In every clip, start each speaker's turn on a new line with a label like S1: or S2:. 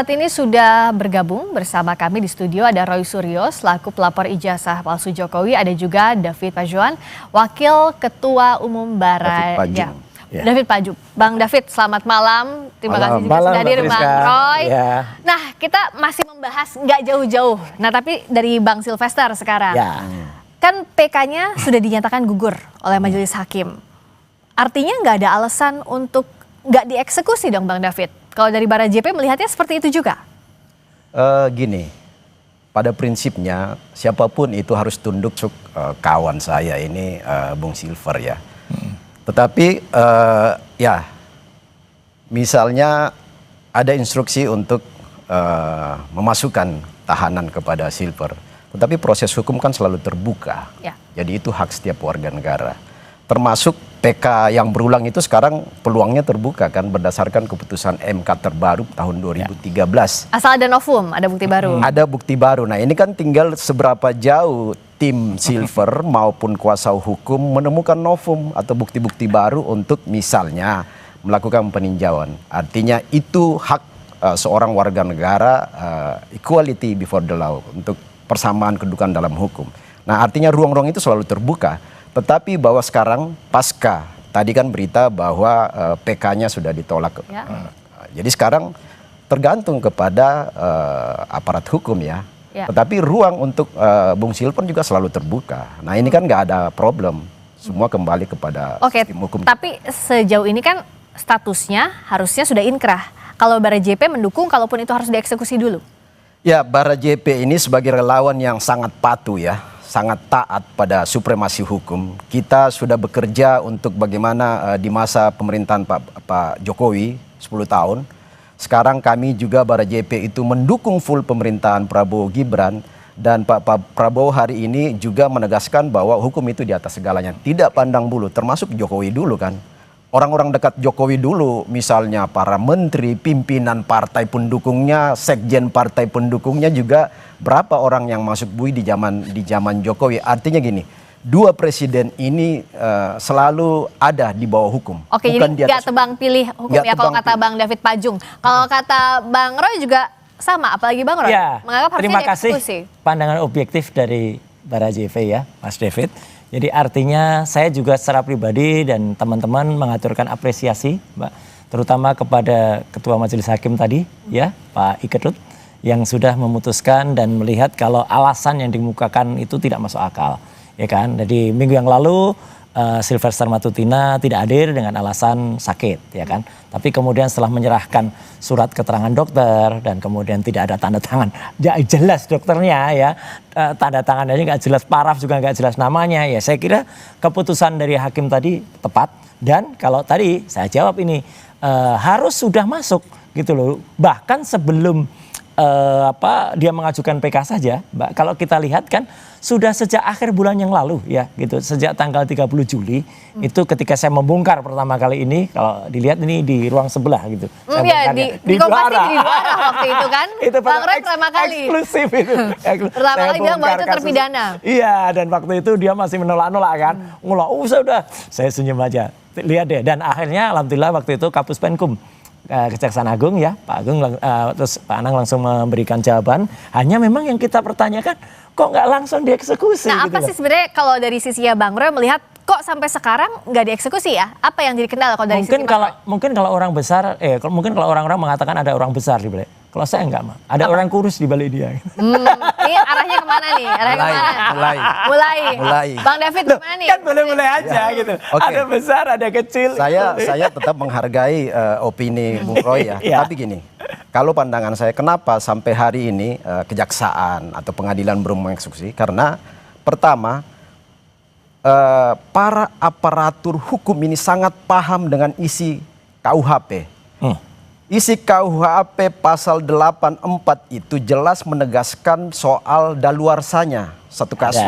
S1: Saat ini sudah bergabung bersama kami di studio ada Roy Suryo selaku pelapor ijazah palsu Jokowi, ada juga David Pajuan, Wakil Ketua Umum Bara. David Paju. Bang David, selamat malam. Terima kasih juga sudah hadir Bang Roy. Ya. Nah, kita masih membahas nggak jauh-jauh. Nah, tapi dari Bang Silvester sekarang. Ya. Kan PK-nya sudah dinyatakan gugur oleh Majelis Hakim. Artinya nggak ada alasan untuk nggak dieksekusi dong Bang David. Kalau dari Bara JP melihatnya seperti itu juga?
S2: Gini, pada prinsipnya siapapun itu harus tunduk kawan saya ini Bung Silver ya. Tetapi ya misalnya ada instruksi untuk memasukkan tahanan kepada Silver. Tetapi proses hukum kan selalu terbuka. Ya. Jadi itu hak setiap warga negara. Termasuk PK yang berulang itu sekarang peluangnya terbuka kan berdasarkan keputusan MK terbaru tahun 2013.
S1: Asal ada novum, ada bukti baru.
S2: Ada bukti baru. Nah ini kan tinggal seberapa jauh tim Silver maupun kuasa hukum menemukan novum atau bukti-bukti baru untuk misalnya melakukan peninjauan. Artinya itu hak seorang warga negara, equality before the law, untuk persamaan kedudukan dalam hukum. Nah artinya ruang-ruang itu selalu terbuka. Tetapi bahwa sekarang pasca tadi kan berita bahwa PK-nya sudah ditolak. Ya. Jadi sekarang tergantung kepada aparat hukum ya. Ya. Tetapi ruang untuk Bung Silver juga selalu terbuka. Nah ini kan nggak ada problem. Semua kembali kepada sistem hukum.
S1: Tapi sejauh ini kan statusnya harusnya sudah inkrah. Kalau Bara JP mendukung kalaupun itu harus dieksekusi dulu.
S2: Ya, Bara JP ini sebagai relawan yang sangat patuh ya. Sangat taat pada supremasi hukum. Kita sudah bekerja untuk bagaimana di masa pemerintahan Pak Jokowi 10 tahun. Sekarang kami juga Bara JP itu mendukung full pemerintahan Prabowo Gibran. Dan Pak Prabowo hari ini juga menegaskan bahwa hukum itu di atas segalanya. Tidak pandang bulu, termasuk Jokowi dulu kan. Orang-orang dekat Jokowi dulu, misalnya para menteri, pimpinan partai pendukungnya, sekjen partai pendukungnya juga berapa orang yang masuk bui di zaman Jokowi. Artinya gini, dua presiden ini selalu ada di bawah hukum.
S1: Oke, bukan jadi nggak tebang pilih hukum ya kalau kata Bang David Pajung. Kalau kata Bang Roy juga sama, apalagi Bang Roy
S3: ya,
S1: menganggap
S3: terima kasih pandangan objektif dari Bara JP ya, Mas David. Jadi artinya saya juga secara pribadi dan teman-teman mengaturkan apresiasi, Mbak, terutama kepada Ketua Majelis Hakim tadi, ya, Pak Iketut, yang sudah memutuskan dan melihat kalau alasan yang dikemukakan itu tidak masuk akal, ya kan? Jadi minggu yang lalu Silvester Matutina tidak hadir dengan alasan sakit, ya kan? Tapi kemudian setelah menyerahkan surat keterangan dokter dan kemudian tidak ada tanda tangan, jelas dokternya ya, tanda tangannya nggak jelas, paraf juga nggak jelas namanya, ya saya kira keputusan dari hakim tadi tepat. Dan kalau tadi saya jawab ini harus sudah masuk gitu loh, bahkan sebelum dia mengajukan PK saja, Mbak, kalau kita lihat kan sudah sejak akhir bulan yang lalu ya gitu, sejak tanggal 30 Juli itu ketika saya membongkar pertama kali ini, kalau dilihat ini di ruang sebelah gitu.
S1: Ya, di Kompas di Duara waktu itu kan.
S3: Itu
S1: Bang Roy pertama kali.
S3: Eksklusif itu.
S1: Pertama kali bilang bahwa itu terpidana.
S3: Iya, dan waktu itu dia masih menolak-nolak kan. Saya senyum aja. Lihat deh, dan akhirnya alhamdulillah waktu itu Kapus Penkum Kejaksaan Agung ya, Pak Agung, terus Pak Anang langsung memberikan jawaban. Hanya memang yang kita pertanyakan, kok nggak langsung dieksekusi?
S1: Nah,
S3: gitu
S1: apa sih sebenarnya kalau dari sisinya Bang Roy melihat kok sampai sekarang nggak dieksekusi ya? Apa yang jadi kendala kalau dari sisi
S3: mungkin kalau orang besar, mungkin kalau orang-orang mengatakan ada orang besar di balik. Kalau saya enggak, mah. Ada orang kurus di balik dia.
S1: Ini arahnya kemana nih? Mulai. Bang David kemana nih?
S3: Kan boleh-boleh aja gitu. Okay. Ada besar, ada kecil.
S2: Saya tetap menghargai opini Bung Roy ya. Tapi gini, kalau pandangan saya kenapa sampai hari ini kejaksaan atau pengadilan belum mengeksekusi? Karena pertama, para aparatur hukum ini sangat paham dengan isi KUHP. Isi KUHP pasal 84 itu jelas menegaskan soal daluarsanya satu kasus.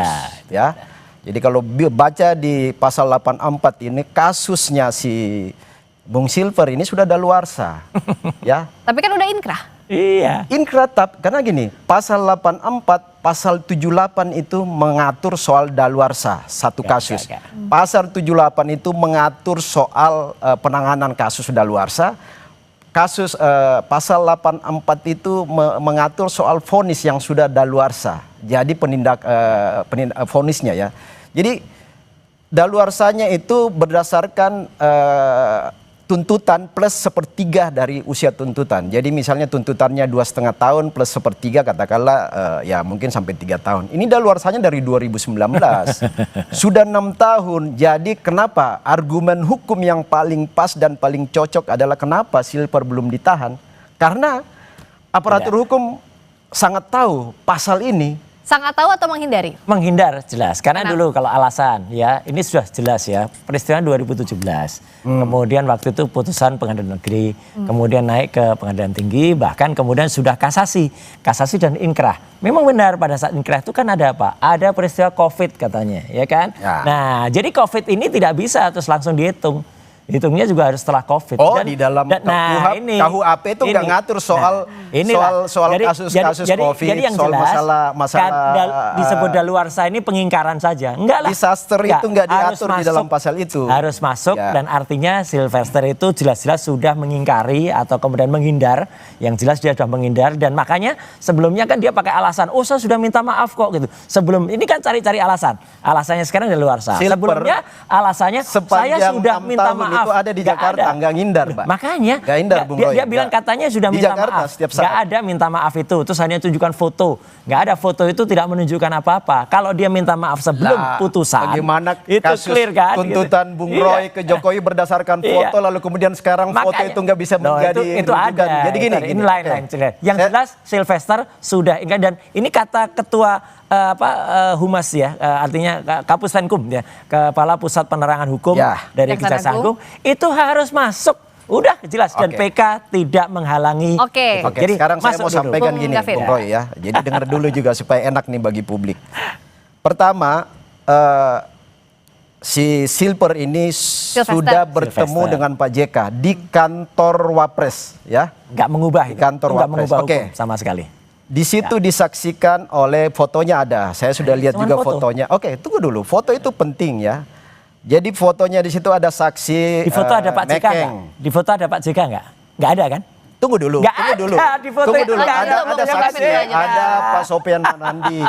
S2: Ya. Jadi kalau baca di pasal 84 ini kasusnya si Bung Silver ini sudah daluarsa. Ya.
S1: Tapi kan udah inkrah.
S3: Iya.
S2: Inkrah karena gini, pasal 84, pasal 78 itu mengatur soal daluarsa satu kasus. Pasal 78 itu mengatur soal penanganan kasus daluarsa. kasus pasal 84 itu mengatur soal vonis yang sudah daluarsa. Jadi vonisnya ya. Jadi daluarsanya itu berdasarkan tuntutan plus sepertiga dari usia tuntutan. Jadi misalnya tuntutannya 2,5 tahun plus sepertiga katakanlah ya mungkin sampai 3 tahun. Ini daluarsanya dari 2019. Sudah 6 tahun. Jadi kenapa argumen hukum yang paling pas dan paling cocok adalah kenapa Silver belum ditahan? Karena aparatur hukum sangat tahu pasal ini.
S1: Sangat tahu atau menghindari?
S3: Menghindar jelas. Karena dulu kalau alasan ya ini sudah jelas ya. Peristiwa 2017. Kemudian waktu itu putusan pengadilan negeri. Kemudian naik ke pengadilan tinggi. Bahkan kemudian sudah kasasi. Kasasi dan inkrah. Memang benar pada saat inkrah itu kan ada apa? Ada peristiwa COVID katanya. Ya kan? Ya. Nah jadi COVID ini tidak bisa terus langsung dihitung. Hitungnya juga harus setelah COVID.
S2: Oh, di dalam KUHP itu nggak ngatur soal kasus-kasus COVID,
S3: jadi yang
S2: soal
S3: jelas,
S2: masalah
S3: disebut daluarsa ini pengingkaran saja. Enggak lah.
S2: Disaster itu nggak diatur di dalam pasal itu.
S3: Harus masuk dan artinya Sylvester itu jelas-jelas sudah mengingkari atau kemudian menghindar. Yang jelas dia sudah menghindar dan makanya sebelumnya kan dia pakai alasan, oh saya sudah minta maaf kok gitu. Sebelum ini kan cari-cari alasan. Alasannya sekarang daluarsa. Sebelumnya alasannya saya sudah minta maaf.
S2: Itu ada di Jakarta, nggak ngindar, Pak.
S3: Makanya
S2: nggak ngindar, Bung Roy.
S3: Dia bilang katanya sudah minta maaf. Nggak ada minta maaf itu, terus hanya tunjukkan foto. Nggak ada foto itu tidak menunjukkan apa-apa. Kalau dia minta maaf sebelum putusan,
S2: bagaimana
S3: itu
S2: kasus
S3: clear kan?
S2: tuntutan Bung Roy ke Jokowi berdasarkan foto, lalu kemudian sekarang foto itu nggak bisa menjadi
S3: itu ada. Jadi gini, ini lain-lain. Yang jelas Sylvester sudah ingat dan ini kata ketua Humas ya, artinya Kapus Penkum ya, Kepala Pusat Penerangan Hukum dari Kejaksaan Agung itu harus masuk. Udah jelas dan PK tidak menghalangi.
S1: Oke.
S2: Jadi sekarang saya mau sampaikan gini, Bung Roy ya. Jadi dengar dulu juga supaya enak nih bagi publik. Pertama, si Silver ini sudah bertemu dengan Pak JK di kantor Wapres ya.
S3: Nggak mengubah
S2: di kantor Wapres.
S3: Mengubah hukum sama sekali.
S2: Di situ disaksikan oleh fotonya ada. Saya sudah lihat juga fotonya. Oke, tunggu dulu. Foto itu penting ya. Jadi fotonya di situ ada saksi.
S3: Di foto ada Pak JK nggak? Di foto ada Pak JK nggak? Nggak ada kan?
S2: Tunggu dulu.
S3: Nggak
S2: tunggu dulu.
S3: Ada di foto
S2: tunggu dulu.
S3: itu.
S2: Ada saksi. Ada Pak Sofian Manandi.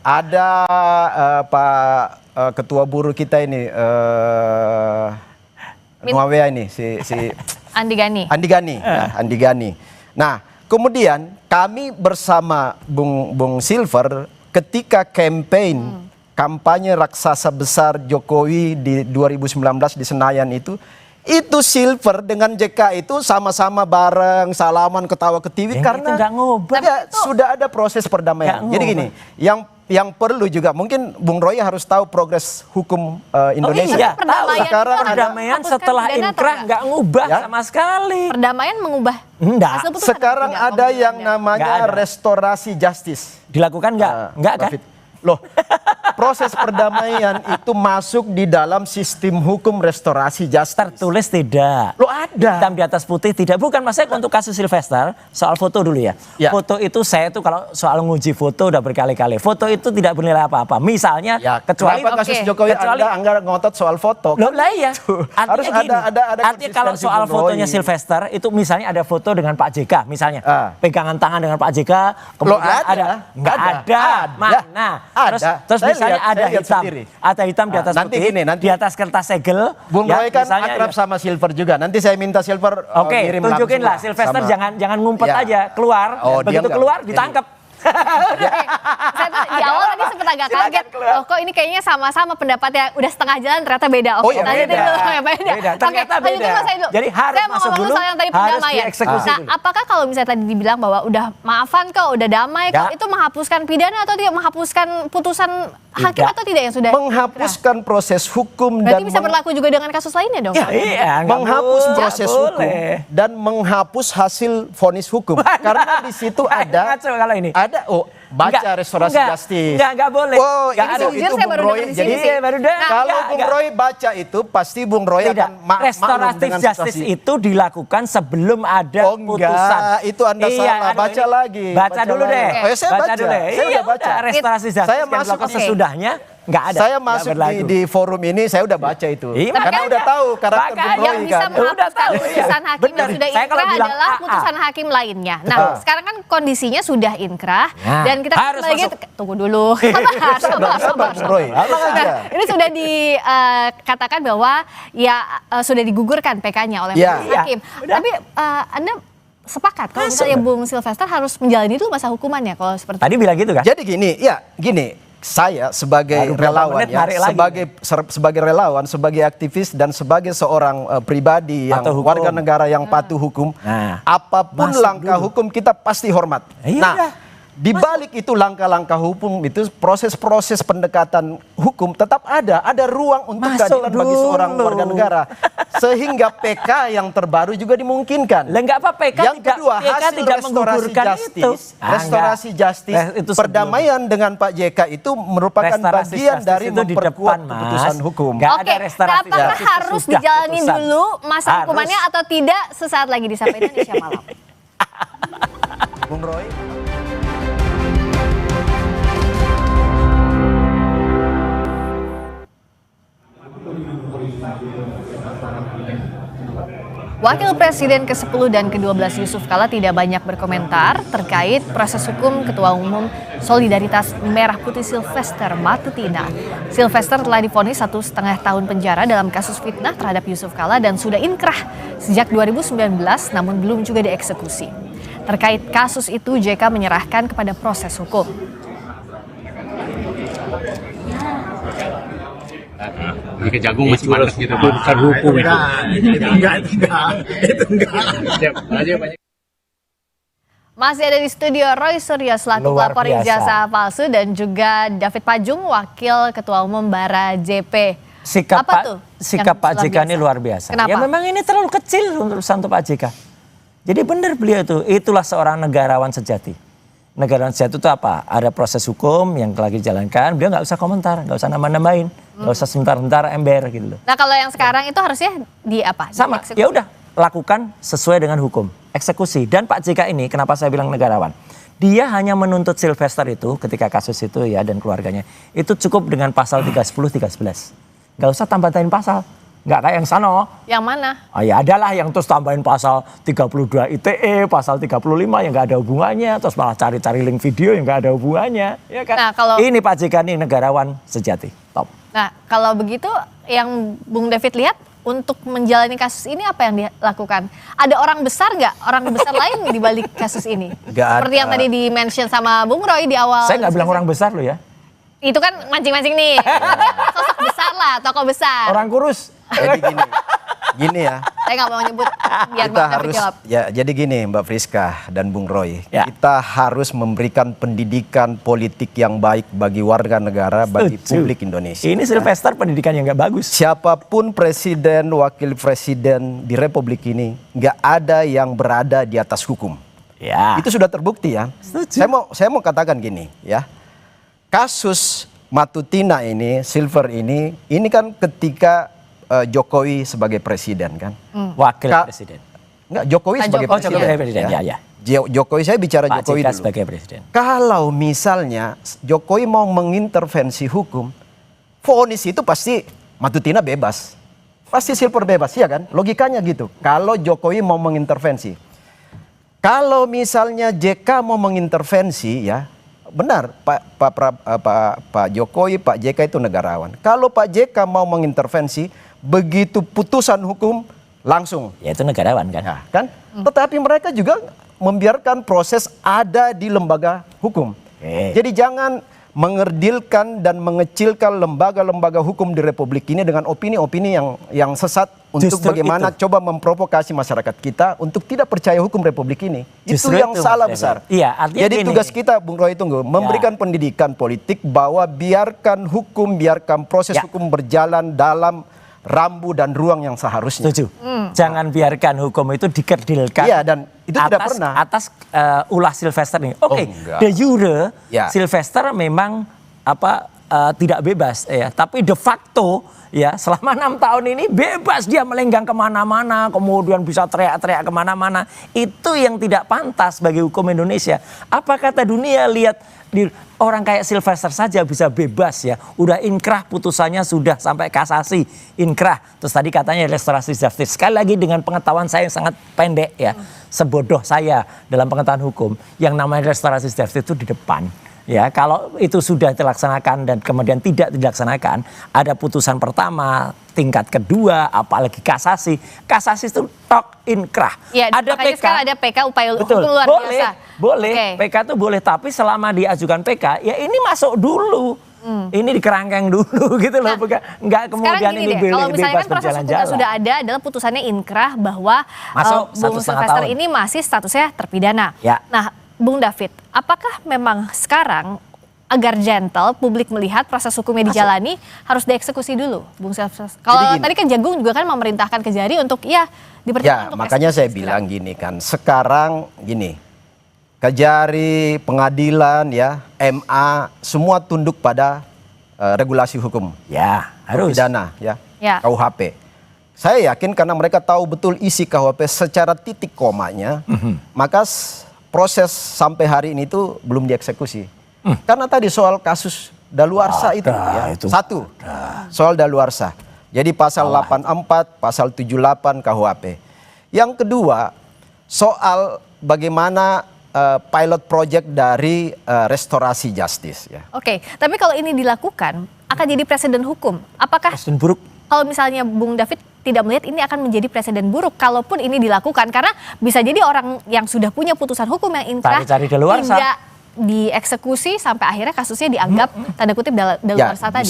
S2: Ada Pak Ketua Buruh kita ini. Nuawea ini si
S1: Andi Gani.
S2: Andi Gani. Nah, kemudian kami bersama Bung Silver ketika kampanye raksasa besar Jokowi di 2019 di Senayan itu Silver dengan JK itu sama-sama bareng salaman ketawa ke TV karena
S3: itu nggak ngubah.
S2: Sudah ada proses perdamaian. Jadi gini, yang perlu juga mungkin Bung Roy harus tahu progres hukum Indonesia.
S3: Sekarang perdamaian setelah inkrah nggak ngubah sama sekali.
S1: Perdamaian mengubah.
S3: Enggak.
S2: Sekarang ada yang namanya restorasi justice.
S3: Dilakukan nggak kan?
S2: Loh, proses perdamaian itu masuk di dalam sistem hukum restorasi justice.
S3: Tertulis tidak.
S2: Lo ada.
S3: Hitam di atas putih tidak. Bukan Mas, saya untuk kasus Sylvester, soal foto dulu ya. Foto itu saya tuh kalau soal nguji foto udah berkali-kali. Foto itu tidak bernilai apa-apa. Misalnya kecuali
S2: kasus Jokowi Anda ngotot soal foto.
S3: Loh lah iya.
S2: Harus ada
S3: artinya kalau soal fotonya Sylvester itu misalnya ada foto dengan Pak JK misalnya. Pegangan tangan dengan Pak JK. Kemudian nggak ada. Mana? Terus misalnya ada hitam di atas putih, di atas kertas segel.
S2: Bung Roy kan akrab sama Silver juga. Nanti saya minta Silver kirim langsung.
S3: Tunjukin lah Sylvester jangan ngumpet aja keluar. Begitu keluar ditangkap.
S1: Saya tuh di awal tadi sempat agak kaget. Loh kok ini kayaknya sama-sama pendapatnya udah setengah jalan ternyata beda.
S3: Beda. Ternyata beda. Jadi harus masuk dulu, harus dieksekusi.
S1: Nah, apakah kalau misalnya tadi dibilang bahwa udah maafan kok, udah damai kok, itu menghapuskan pidana atau tidak menghapuskan putusan hakim atau tidak yang sudah
S2: menghapuskan proses hukum.
S1: Berarti bisa berlaku juga dengan kasus lainnya dong?
S2: Iya, menghapus proses hukum dan menghapus hasil vonis hukum. Karena di situ ada baca restorasi justice.
S3: Enggak boleh.
S2: Oh, itu Bung Roy. Jadi kalau Bung Roy baca itu pasti Bung Roy akan
S3: restorasi justice itu dilakukan sebelum ada putusan.
S2: Itu Anda salah. Baca lagi.
S3: Baca dulu deh.
S2: Saya baca dulu. Saya udah baca.
S3: Restorasi justice
S2: saya masuk
S3: sesudahnya Nggak ada.
S2: Saya masuk di forum ini, saya udah baca itu.
S3: Iya,
S2: karena udah tahu karakter Bung Roy
S1: yang bisa
S2: kan.
S1: menghapuskan putusan hakim yang sudah inkrah adalah
S3: AA.
S1: putusan hakim lainnya. Nah, sekarang kan kondisinya sudah inkrah dan kita
S3: harus
S1: lagi tunggu dulu. Sabar. Ini sudah dikatakan bahwa ya sudah digugurkan PK-nya oleh majelis hakim. Tapi Anda sepakat kalau misalnya Bung Sylvester harus menjalani dulu masa hukumannya kalau seperti
S3: tadi bilang gitu kan?
S2: Jadi gini, saya sebagai relawan sebagai relawan, sebagai aktivis dan sebagai seorang pribadi yang warga negara yang patuh hukum, apapun langkah hukum kita pasti hormat. Di balik itu langkah-langkah hukum itu proses-proses pendekatan hukum tetap ada ruang untuk keadilan bagi seorang warga negara. Sehingga PK yang terbaru juga dimungkinkan.
S3: Enggak apa PK
S2: yang kedua, hasil
S3: tidak menggugurkan itu.
S2: Restorasi justice, perdamaian dengan Pak JK itu merupakan bagian dari memperkuat keputusan hukum.
S1: Oke, apakah harus dijalani dulu masa hukumannya atau tidak? Sesaat lagi di Sapa Indonesia Malam.
S2: Bung Roy.
S1: Wakil Presiden ke-10 dan ke-12 Yusuf Kala tidak banyak berkomentar terkait proses hukum Ketua Umum Solidaritas Merah Putih Sylvester Matutina. Sylvester telah divonis 1,5 tahun penjara dalam kasus fitnah terhadap Yusuf Kala dan sudah inkrah sejak 2019 namun belum juga dieksekusi. Terkait kasus itu JK menyerahkan kepada proses hukum.
S4: Di Kejagung masih panas gitu, bukan hukum itu. Itu enggak.
S1: Masih ada di studio Roy Suryo selaku pelapor ijazah palsu dan juga David Pajung wakil Ketua Umum Bara JP.
S3: Sikap Pak JK ini luar biasa.
S1: Kenapa?
S3: Ya memang ini terlalu kecil untuk Pak JK. Jadi benar beliau itulah seorang negarawan sejati. Negarawan sejati itu apa? Ada proses hukum yang lagi dijalankan, beliau nggak usah komentar, nggak usah nambah-nambahin, nggak usah sebentar-bentar ember gitu loh.
S1: Nah kalau yang sekarang itu harusnya di apa?
S3: Sama, ya udah lakukan sesuai dengan hukum, eksekusi. Dan Pak JK ini kenapa saya bilang negarawan? Dia hanya menuntut Sylvester itu ketika kasus itu ya dan keluarganya itu cukup dengan pasal 310, 311. Nggak usah tambah-tambahin pasal. Nggak kayak yang sana.
S1: Yang mana?
S3: Ya adalah yang terus tambahin pasal 32 ITE, pasal 35 yang nggak ada hubungannya, terus malah cari-cari link video yang nggak ada hubungannya. Ya kan?
S1: Nah, kalau
S3: ini Pak JK ini negarawan sejati. Top.
S1: Nah kalau begitu yang Bung David lihat untuk menjalani kasus ini apa yang dilakukan? Ada orang besar nggak? Orang besar lain di balik kasus ini? Seperti yang tadi di-mention sama Bung Roy di awal.
S3: Saya nggak bilang orang besar loh ya.
S1: Itu kan mancing-mancing nih. Sosok besar lah, tokoh besar.
S3: Orang kurus.
S2: Jadi gini ya.
S1: Saya nggak mau nyebut biar
S2: kita
S1: Bang David jawab.
S2: Ya, jadi gini Mbak Friska dan Bung Roy.
S3: Ya.
S2: Kita harus memberikan pendidikan politik yang baik bagi warga negara, bagi publik Indonesia.
S3: Ini Sylvester pendidikan yang nggak bagus.
S2: Siapapun presiden, wakil presiden di Republik ini, nggak ada yang berada di atas hukum.
S3: Ya.
S2: Itu sudah terbukti ya.
S3: Setuju.
S2: Saya mau katakan gini ya. Kasus Matutina ini, Silver ini kan ketika Jokowi sebagai presiden kan.
S3: Wakil presiden.
S2: Enggak, Jokowi sebagai presiden.
S3: Jokowi presiden. Ya.
S2: Jokowi, saya bicara
S3: Pak
S2: Jokowi
S3: JK
S2: dulu.
S3: sebagai presiden.
S2: Kalau misalnya Jokowi mau mengintervensi hukum, vonis itu pasti Matutina bebas. Pasti Silver bebas, ya kan? Logikanya gitu. Kalau Jokowi mau mengintervensi. Kalau misalnya JK mau mengintervensi ya, benar Pak Jokowi, Pak JK itu negarawan. Kalau Pak JK mau mengintervensi, begitu putusan hukum langsung.
S3: Ya itu negarawan kan.
S2: Ya, kan? Tetapi mereka juga membiarkan proses ada di lembaga hukum. Jadi jangan mengerdilkan dan mengecilkan lembaga-lembaga hukum di Republik ini dengan opini-opini yang sesat untuk
S3: Justru
S2: bagaimana
S3: itu.
S2: coba memprovokasi masyarakat kita untuk tidak percaya hukum Republik ini.
S3: Justru
S2: itu yang
S3: itu,
S2: salah
S3: Mas
S2: besar.
S3: Iya, artinya
S2: jadi
S3: gini.
S2: tugas kita Bung Roy tunggu memberikan pendidikan politik bahwa biarkan hukum, biarkan proses hukum berjalan dalam rambu dan ruang yang seharusnya.
S3: Setuju. Jangan biarkan hukum itu dikerdilkan.
S2: Iya, dan itu tidak pernah.
S3: Atas ulah Sylvester ini. Oke,
S2: enggak.
S3: de jure
S2: Ya.
S3: Sylvester memang tidak bebas ya, tapi de facto ya selama 6 tahun ini bebas dia melenggang kemana-mana, kemudian bisa teriak-teriak kemana-mana. Itu yang tidak pantas bagi hukum Indonesia. Apa kata dunia? Lihat orang kayak Sylvester saja bisa bebas ya, udah inkrah putusannya, sudah sampai kasasi, inkrah. Terus tadi katanya restorasi justice. Sekali lagi dengan pengetahuan saya yang sangat pendek ya, sebodoh saya dalam pengetahuan hukum, yang namanya restorasi justice itu di depan. Ya, kalau itu sudah dilaksanakan dan kemudian tidak dilaksanakan, ada putusan pertama, tingkat kedua, apalagi kasasi. Kasasi itu tok inkrah.
S1: Ya,
S3: ada PK,
S1: sekarang ada PK upaya
S3: betul,
S1: hukum luar
S3: boleh,
S1: biasa.
S3: Boleh,
S1: Okay.
S3: PK itu boleh, tapi selama diajukan PK, ya ini masuk dulu. Ini dikerangkeng dulu gitu loh, nggak kemudian ini
S1: kalau misalnya
S3: bebas
S1: kan proses hukumnya
S3: berjalan-jalan.
S1: sudah ada, adalah putusannya inkrah bahwa Bung
S3: 1,5
S1: Sylvester
S3: tahun.
S1: ini masih statusnya terpidana.
S3: Ya.
S1: Nah, Bung David, apakah memang sekarang agar gentle publik melihat proses hukumnya dijalani harus dieksekusi dulu, Bung Sylvester? Kalau tadi kan Jagung juga kan memerintahkan Kejari untuk dipertimbangkan.
S2: Ya, makanya saya bilang gini kan, sekarang gini, Kejari, pengadilan ya, MA, semua tunduk pada regulasi hukum.
S3: Ya, harus.
S2: Pidana ya,
S1: Ya.
S2: KUHP. Saya yakin karena mereka tahu betul isi KUHP secara titik komanya, maka proses sampai hari ini tuh belum dieksekusi. Karena tadi soal kasus daluarsa itu ya. Satu, soal daluarsa. Jadi pasal 84, pasal 78 KUHP. Yang kedua, soal bagaimana pilot project dari restorasi justice ya.
S1: Oke, tapi kalau ini dilakukan akan jadi presiden hukum. Apakah
S3: Presiden buruk.
S1: kalau misalnya Bung David tidak melihat ini akan menjadi presiden buruk kalaupun ini dilakukan, karena bisa jadi orang yang sudah punya putusan hukum yang inkrah
S3: Cari-cari daluarsa.
S1: tidak dieksekusi sampai akhirnya kasusnya dianggap tanda kutip daluarsa tadi.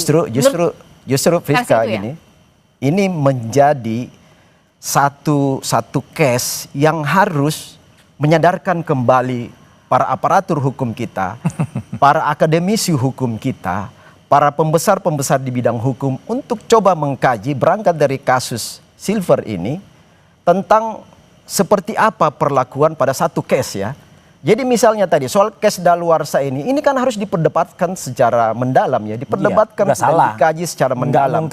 S2: Justru Friska
S1: itu ya?
S2: gini, ini menjadi satu case yang harus menyadarkan kembali para aparatur hukum kita, para akademisi hukum kita, para pembesar-pembesar di bidang hukum untuk coba mengkaji berangkat dari kasus Silver ini tentang seperti apa perlakuan pada satu case ya. Jadi misalnya tadi soal case daluarsa ini kan harus diperdebatkan secara mendalam ya, diperdebatkan dan dikaji secara mendalam.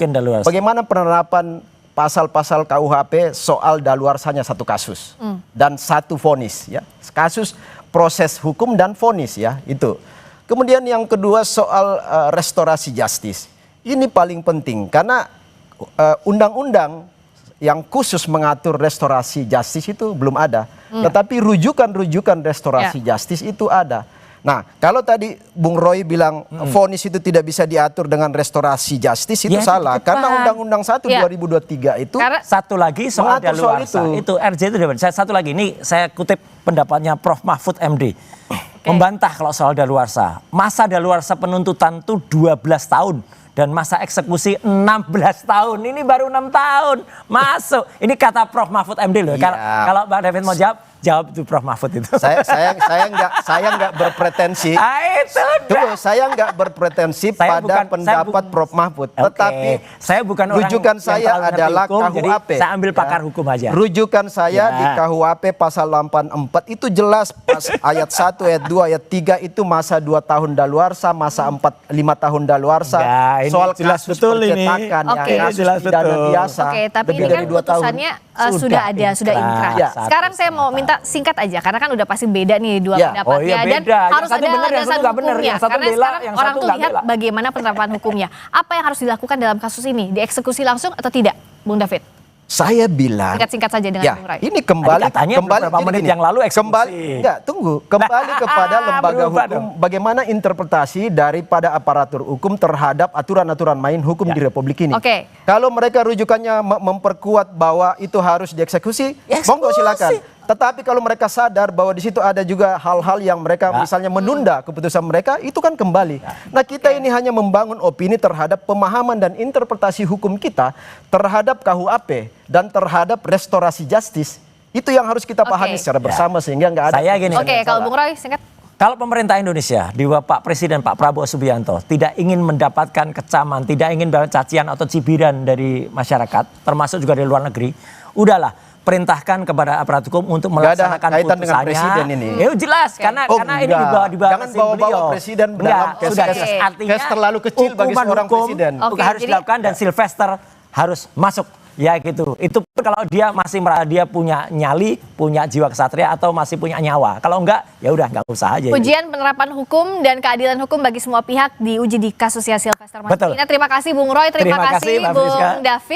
S2: Bagaimana penerapan pasal-pasal KUHP soal daluarsanya satu kasus dan satu vonis ya, kasus proses hukum dan vonis ya itu. Kemudian yang kedua soal restorasi justice, ini paling penting karena undang-undang yang khusus mengatur restorasi justice itu belum ada, tetapi rujukan-rujukan restorasi justice itu ada. Nah, kalau tadi Bung Roy bilang vonis itu tidak bisa diatur dengan restorasi justice, itu salah. Karena Undang-Undang 1 2023 itu
S3: satu lagi soal daluarsa. Itu RJ itu satu lagi, ini saya kutip pendapatnya Prof. Mahfud MD. Membantah kalau soal daluarsa. Masa daluarsa penuntutan itu 12 tahun. Dan masa eksekusi 16 tahun. Ini baru 6 tahun. Masuk. Ini kata Prof. Mahfud MD loh. Kalau Bang David mau jawab itu Prof. Mahfud itu.
S2: Saya nggak berpretensi. Tunggu, saya nggak berpretensi pada pendapat Prof. Mahfud. Tetapi
S3: saya bukan orang
S2: rujukan saya adalah
S3: hukum,
S2: KUHP.
S3: Saya ambil pakar hukum aja.
S2: Rujukan saya di KUHP pasal 84 itu jelas ayat 1, ayat 2, ayat 3 itu masa 2 tahun daluarsa, masa 5 tahun daluarsa. Soal
S3: jelas
S2: kasus
S3: betul
S2: percetakan
S3: ini.
S2: kasus
S3: Jelas
S2: pidana
S3: betul.
S2: biasa.
S1: Tapi ini kan putusannya sudah inkrah. Sekarang saya mau minta singkat aja karena kan udah pasti beda nih dua pendapatnya dan harus ada landasan hukumnya. Karena sekarang orang tuh lihat bagaimana penerapan hukumnya. Apa yang harus dilakukan dalam kasus ini? Dieksekusi langsung atau tidak, Bung David?
S2: Saya bilang
S1: singkat-singkat saja dengan Bung Rai.
S2: Ini kembali
S3: beberapa menit yang lalu eksekusi.
S2: Kembali kepada lembaga hukum, bagaimana interpretasi daripada aparatur hukum terhadap aturan-aturan main hukum di Republik ini. Kalau mereka rujukannya memperkuat bahwa itu harus dieksekusi, monggo silakan. Tetapi kalau mereka sadar bahwa di situ ada juga hal-hal yang mereka misalnya menunda keputusan mereka, itu kan kembali. Nah, kita ini hanya membangun opini terhadap pemahaman dan interpretasi hukum kita terhadap KUHP dan terhadap restorasi justice. Itu yang harus kita pahami secara bersama sehingga nggak ada.
S3: Saya gini.
S1: Kalau Bung Roy singkat.
S3: Kalau pemerintah Indonesia di bawah Pak Presiden Pak Prabowo Subianto tidak ingin mendapatkan kecaman, tidak ingin cacian atau cibiran dari masyarakat, termasuk juga dari luar negeri, udahlah perintahkan kepada aparat hukum untuk
S2: Nggak ada
S3: melaksanakan
S2: kaitan dengan
S3: putusannya.
S2: presiden ini.
S3: Ya jelas, karena ini dibawa
S2: Jangan bawa-bawa presiden dalam kes terlalu kecil bagi seorang presiden.
S3: Harus dilakukan dan Sylvester harus masuk. Ya gitu. Itu pun kalau dia masih merasa dia punya nyali, punya jiwa kesatria atau masih punya nyawa. Kalau enggak, ya udah enggak usah aja.
S1: Ujian penerapan hukum dan keadilan hukum bagi semua pihak diuji di kasusnya Sylvester Masitina. Terima kasih Bung Roy, terima kasih Bung David.